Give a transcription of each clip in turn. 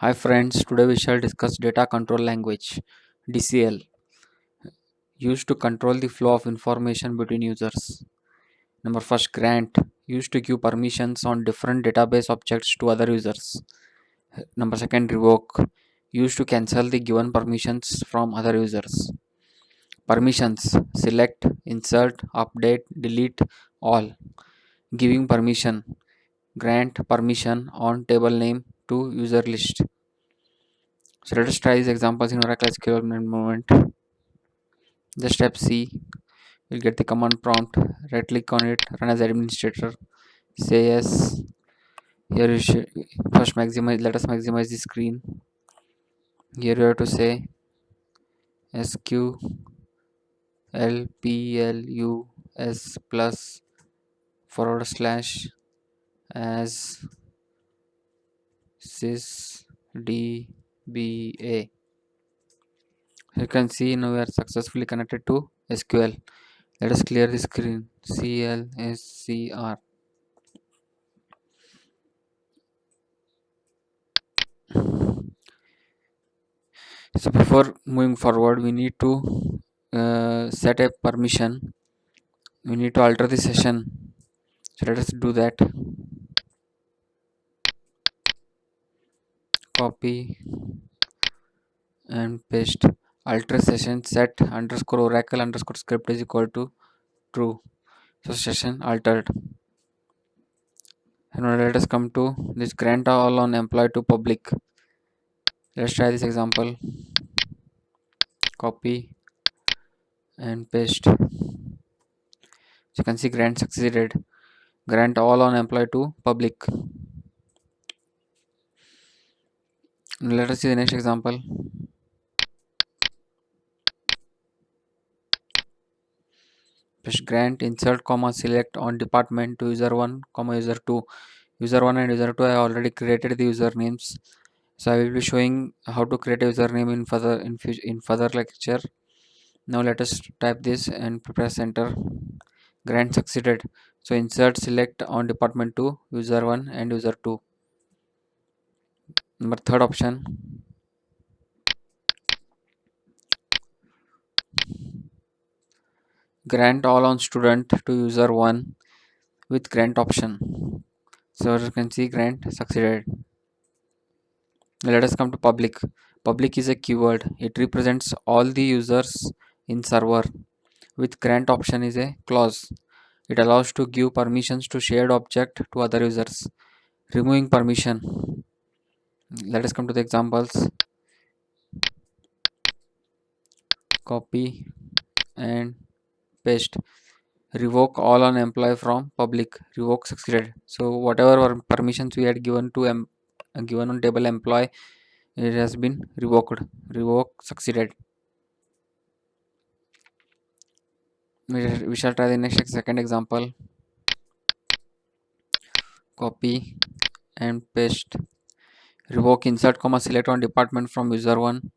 Hi friends, today we shall discuss data control language DCL used to control the flow of information between users. Number first, grant used to give permissions on different database objects to other users. Number second, revoke used to cancel the given permissions from other users. Permissions select, insert, update, delete all. Giving permission grant permission on table name to user list. So let us try these examples in Oracle SQL moment. Just step C, you'll get the command prompt. Right click on it, run as administrator. Say yes. Here you should first maximize. Let us maximize the screen. Here you have to say SQLPLUS plus forward slash as sysdba. You can see now we are successfully connected to SQL. Let us clear the screen. CLSCR. So before moving forward, we need to set a permission. We need to alter the session. So let us do that. Copy and paste. Alter session set underscore oracle underscore script is equal to true. So session altered. And now let us come to this grant all on employee to public. Let's try this example. Copy and paste. So you can see grant succeeded. Grant all on employee to public. Let us see the next example. Paste grant insert comma select on department to user 1 comma user 2. User 1 and user 2 I already created the usernames. So I will be showing how to create a username in further lecture. Now let us type this and press enter. Grant succeeded. So insert select on department to user 1 and user 2. Number third option. Grant all on student to user 1 with grant option. So you can see grant succeeded. Let us come to public. Public is a keyword. It represents all the users in server. With grant option is a clause. It allows to give permissions to shared object to other users. Removing permission. Let us come to the examples. Copy and paste. Revoke all on employee from public. Revoke succeeded. So whatever permissions we had given to given on table employee, it has been revoked. Revoke succeeded. We shall try the next second example. Copy and paste. Revoke insert comma select on department from user 1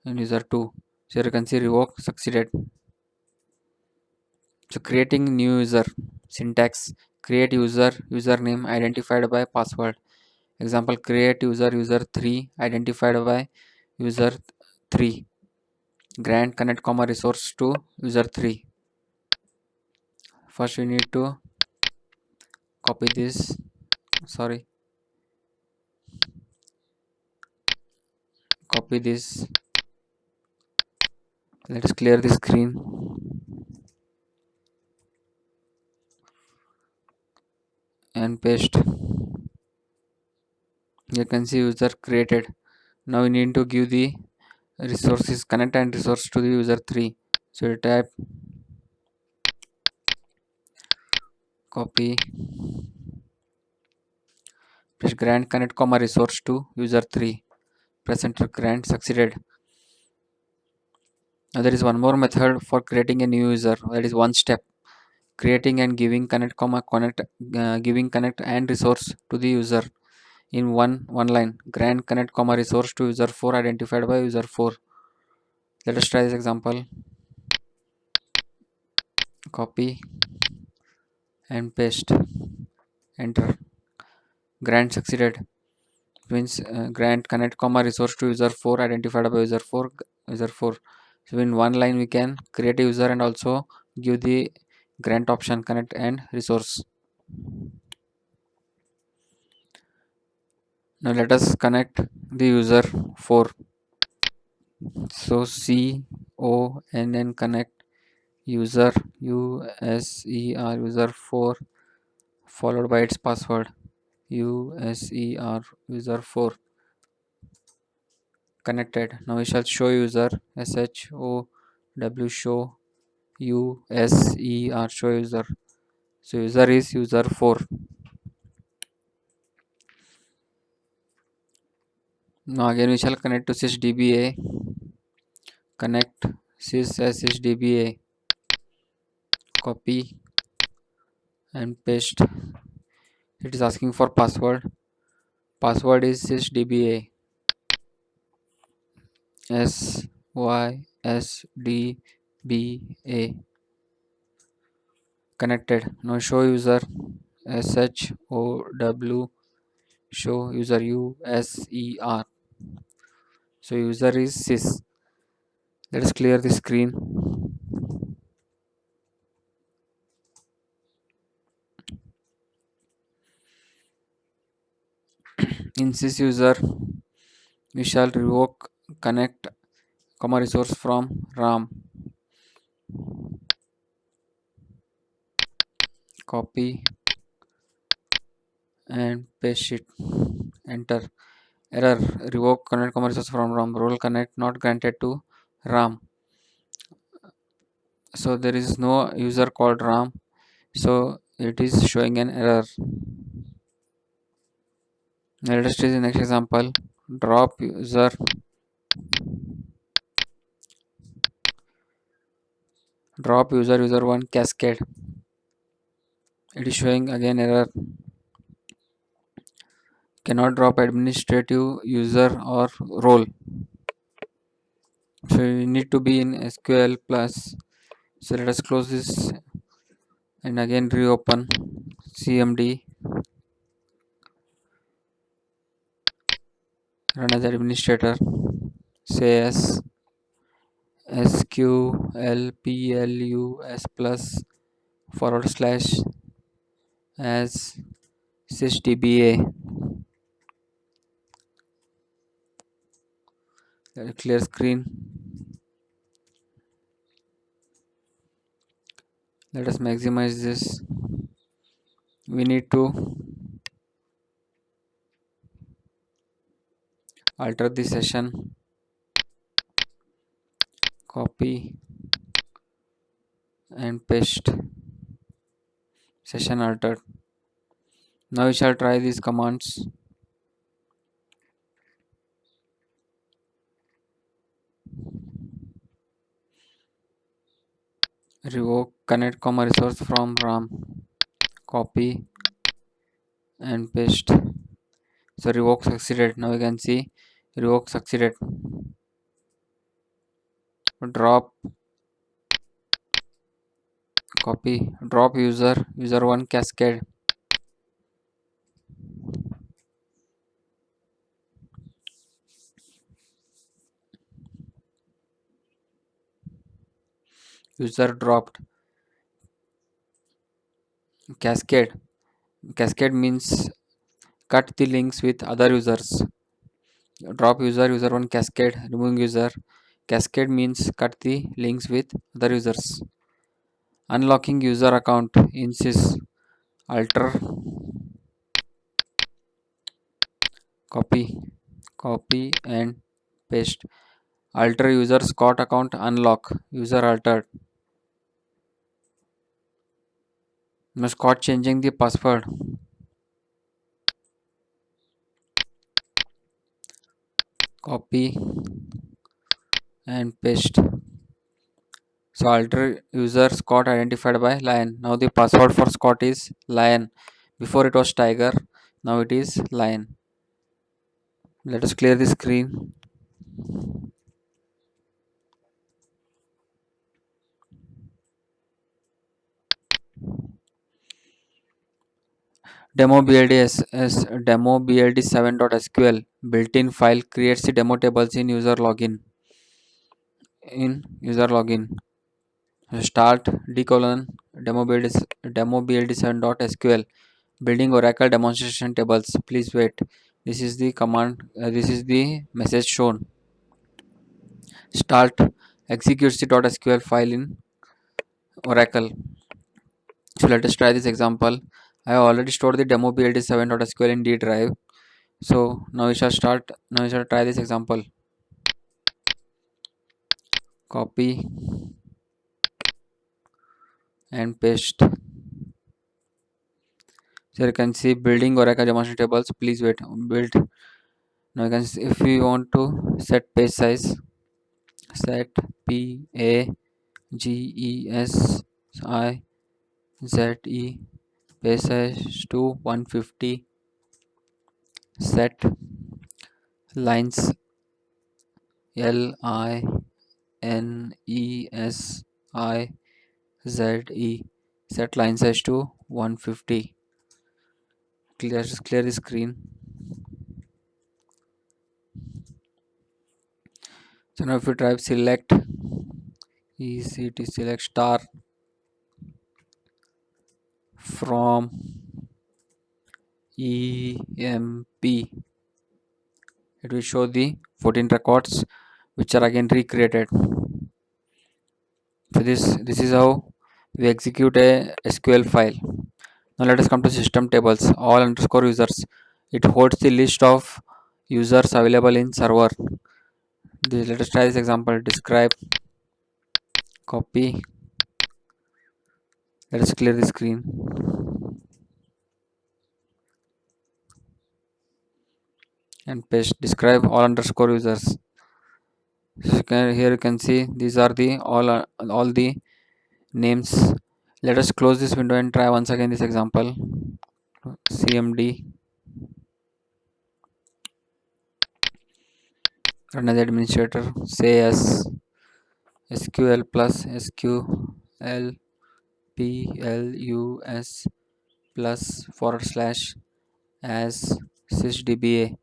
and user 2. So you can see revoke succeeded. So creating new user. Syntax create user username identified by password. Example create user 3 identified by user 3. Grant connect comma resource to user 3. First we need to copy this. Sorry. Copy this. Let's clear the screen and paste. You can see user created. Now we need to give the resources connect and resource to the user 3. So you type copy press grant connect comma resource to user 3. Press enter. Grant succeeded. Now there is one more method for creating a new user. That is one step. Creating and giving connect comma connect giving connect and resource to the user in one line. Grant connect comma resource to user 4 identified by user 4. Let us try this example. Copy and paste. Enter. Grant succeeded. means grant connect comma resource to user 4 identified by user 4. So in one line we can create a user and also give the grant option connect and resource. Now let us connect the user 4. So CONN connect user user 4 followed by its password user 4 connected. Now we shall show user show show user. So user is user 4. Now again we shall connect to sysdba, connect sysdba, copy and paste. It is asking for password. Password is sysdba sysdba connected. Now show user show show user user. So user is sys. Let us clear the screen. In sys user we shall revoke connect comma resource from ram, copy and paste it, enter. Error, revoke connect comma resource from ram, role connect not granted to ram. So there is no user called ram, so it is showing an error. Now let us take the next example. Drop user 1 cascade. It is showing again error. Cannot drop administrative user or role. So you need to be in SQL plus. So let us close this and again reopen CMD, run as administrator, say as SQLPLUS plus / as sysdba. Clear screen. Let us maximize this. We need to alter the session, copy and paste, session altered. Now we shall try these commands. Revoke connect comma resource from ram, copy and paste. So revoke succeeded. Now you can see revoke succeeded. Drop, copy, drop user 1 cascade. User dropped. Cascade. Cascade means cut the links with other users. Drop user 1 cascade, removing user. Cascade means cut the links with other users. Unlocking user account in sys, alter, copy and paste. Alter user Scott account unlock, user altered. Now Scott changing the password. Copy and paste. So alter user Scott identified by lion. Now the password for Scott is lion. Before it was tiger. Now it is lion. Let us clear the screen. Demo BLDS demo BLD7.sql built-in file creates the demo tables in user login. Start d colon demo BLD7.sql building Oracle demonstration tables. Please wait. This is the command. This is the message shown. Start executes the .sql file in Oracle. So let us try this example. I have already stored the demo BLD7.sql in D drive. So now we shall start. Now we shall try this example. Copy and paste. So you can see building Oracle demonstration tables. Please wait. Build. Now you can see if we want to set page size, set PAGESIZE page size to 150. Set lines LINESIZE. Set line size to 150. Clear the screen. So now if you type select select star from EMP, it will show the 14 records which are again recreated. So this is how we execute a SQL file. Now let us come to system tables. All underscore users. It holds the list of users available in server. Let us try this example. Describe, copy. Let us clear the screen. And paste. Describe all underscore users. So here you can see these are the all the names. Let us close this window and try once again this example. CMD run as administrator, say as SQL plus SQL plus / as sysdba.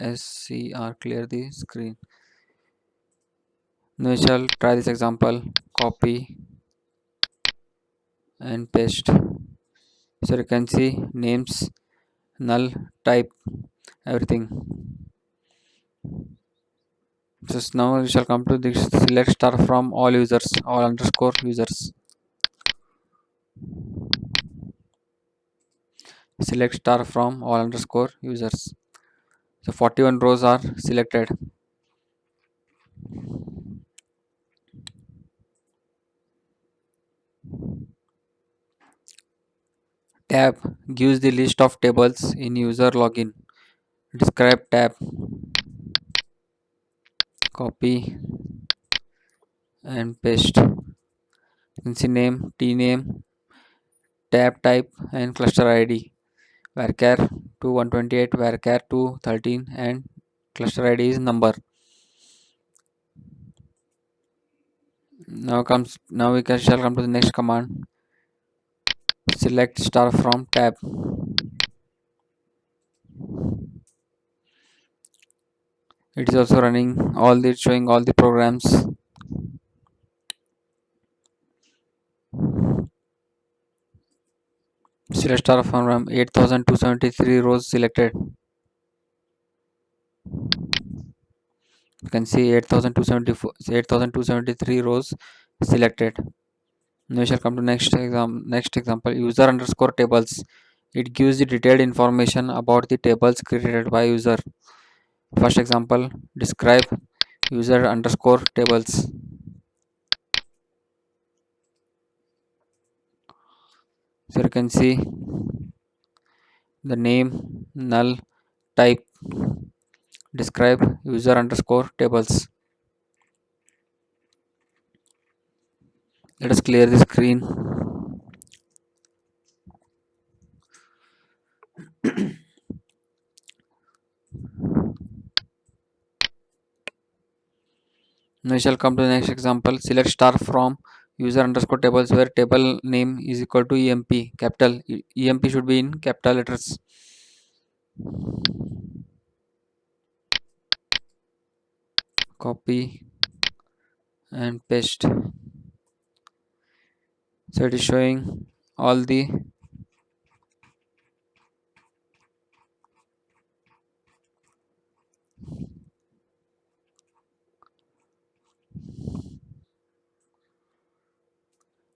CLSCR. Clear the screen. Now we shall try this example. Copy and paste. So you can see names, null, type, everything. Just now we shall come to this select star from all users, all underscore users. Select star from all underscore users. So 41 rows are selected. Tab gives the list of tables in user login. Describe tab. Copy and paste. You can see name, tname, tab type and cluster ID. Varchar to 128, varchar to 13 and cluster ID is number. Now we shall come to the next command. Select star from tab. It is also running showing all the programs. Select star from 8273 rows selected. You can see 8273 rows selected. Now we shall come to next example. User underscore tables. It gives the detailed information about the tables created by user. First example, describe user underscore tables. So you can see the name, null, type, describe user underscore tables. Let us clear the screen. Now Now we shall come to the next example. Select star from user underscore tables where table name is equal to emp. Capital emp should be in capital letters. Copy and paste. So it is showing all the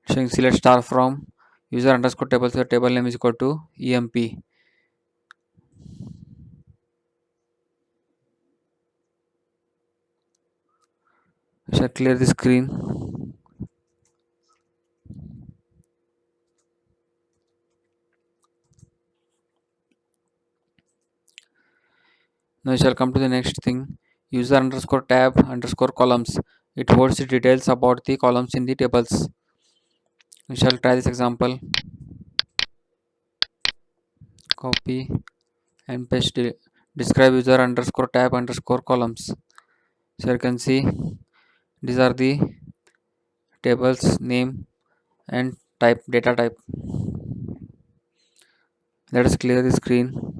showing select star from user underscore tables where table name is equal to emp. We shall clear the screen. Now we shall come to the next thing. User underscore tab underscore columns. It holds the details about the columns in the tables. We shall try this example. Copy and paste. Describe user underscore tab underscore columns. So you can see these are the tables name and type data type. Let us clear the screen.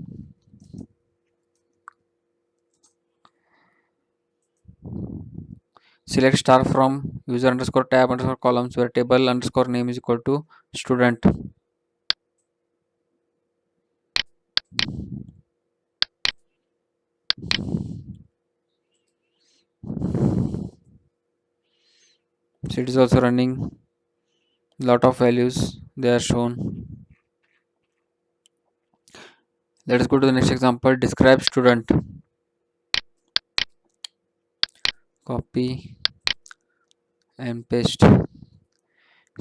Select star from user underscore tab underscore columns where table underscore name is equal to student. So it is also running lot of values they are shown. Let us go to the next example. Describe student. Copy and paste.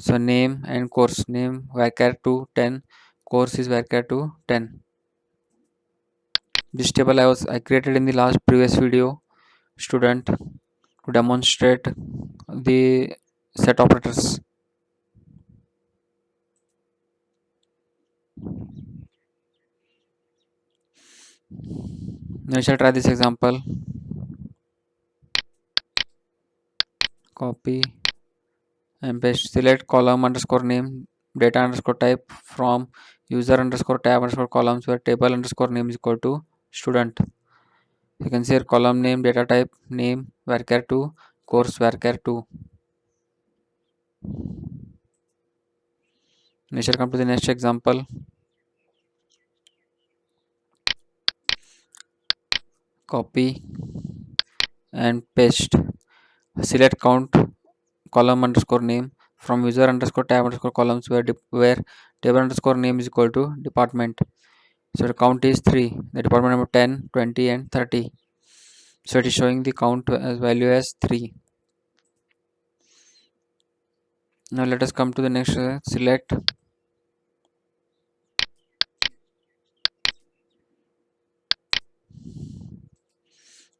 So name and course name varchar to 10, course is varchar to 10. This table I created in the last previous video student to demonstrate the set operators. Now we shall try this example. Copy and paste. Select column underscore name data underscore type from user underscore tab underscore columns where table underscore name is equal to student. You can see here column name data type name varchar2 course varchar2. We shall come to the next example. Copy and paste. Select count column underscore name from user underscore tab underscore columns where table underscore name is equal to department. So the count is 3. The department number 10, 20 and 30. So it is showing the count as value as 3. Now let us come to the next. Select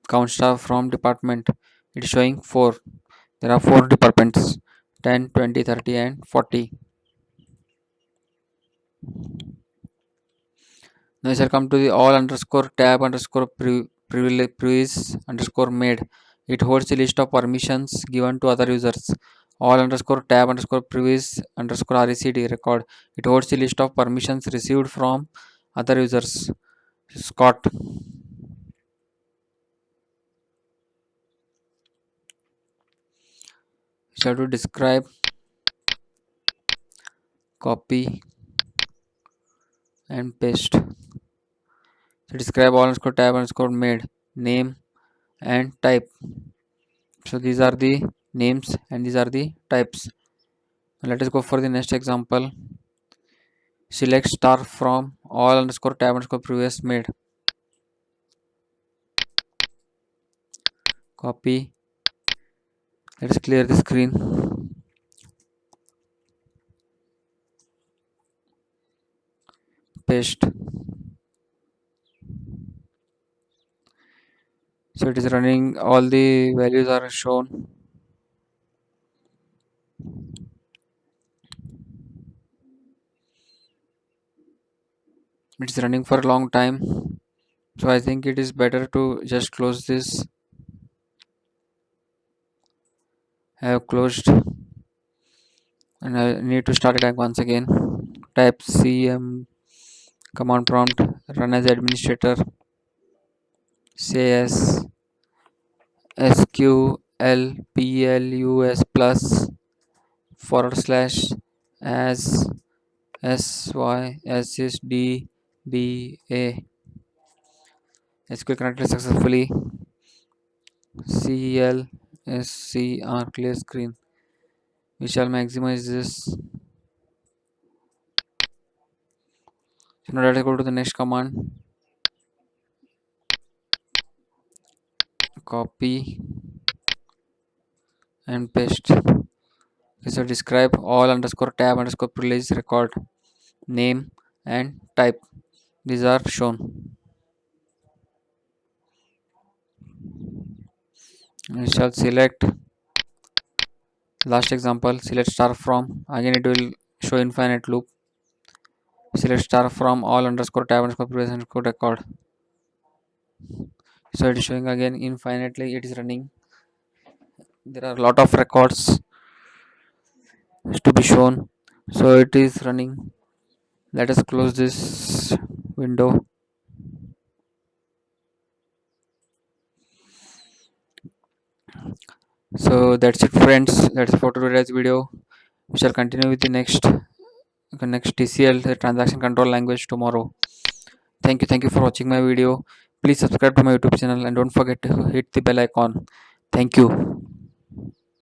count star from department. It is showing 4. There are 4 departments 10, 20, 30 and 40. Now we shall come to the all underscore tab underscore previous underscore made. It holds the list of permissions given to other users. All underscore tab underscore previous underscore recd record. It holds the list of permissions received from other users. Scott. Shall to describe, copy and paste. So describe all underscore tab underscore made name and type. So these are the names and these are the types. Let us go for the next example. Select star from all underscore tab underscore previous made. Copy. Let's clear the screen. Paste. So it is running, all the values are shown. It's running for a long time. So I think it is better to just close this. I have closed and I need to start it once again. Type cm command prompt, run as administrator, say as sqlplus plus forward slash as sysdba. SQL connected successfully. CLSCR clear screen. We shall maximize this. So now let us go to the next command. Copy and paste. Okay, so describe all underscore tab underscore privilege record name and type. These are shown. We shall select last example. Select star from. Again, it will show infinite loop. Select star from all underscore tab underscore privilege underscore record. So it is showing again infinitely. It is running. There are a lot of records to be shown. So it is running. Let us close this window. So that's it, friends. That's for today's video. We shall continue with the next TCL, the transaction control language, tomorrow. Thank you for watching my video. Please subscribe to my YouTube channel and don't forget to hit the bell icon. Thank you.